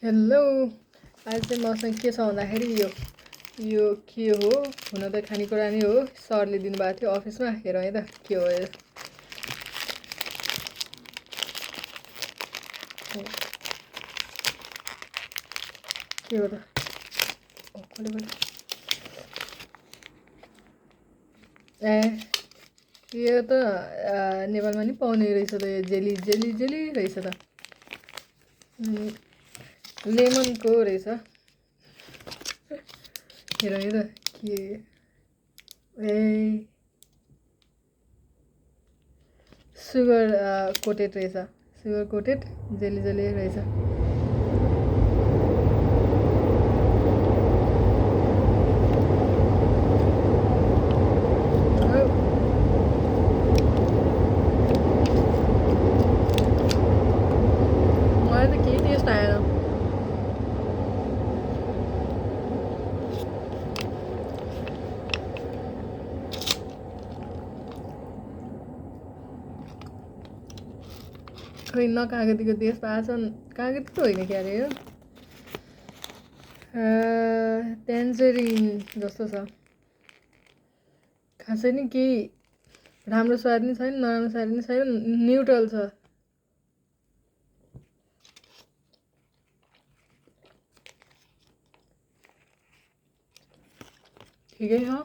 Hello. आज चाहिँ मसँग के छ भन्दाखेरि यो के हो हुन त खानेकुरा नै हो। सरले दिनुभएको थियो अफिसमा। हेर है त के हो यो। के हो त कसले बोल्यो? ए यो त नेपालमा नि पाउने रहेछ त। यो जेली जेली जेली रहेछ त। लेमनको रहेछ। हेर है त के ए सुगर कोटेड रहेछ। सुगर कोटेड जेली जेली रहेछ। मलाई त केही टेस्ट आएन। खै न कागतीको देश पाएको छ। कागती त होइन क्या अरे यो ट्यान्जरिन जस्तो छ। खासै नि केही राम्रो स्वाद नि छैन, नराम्रो स्वाद नि छैन, न्युट्रल छ। ठिकै छ।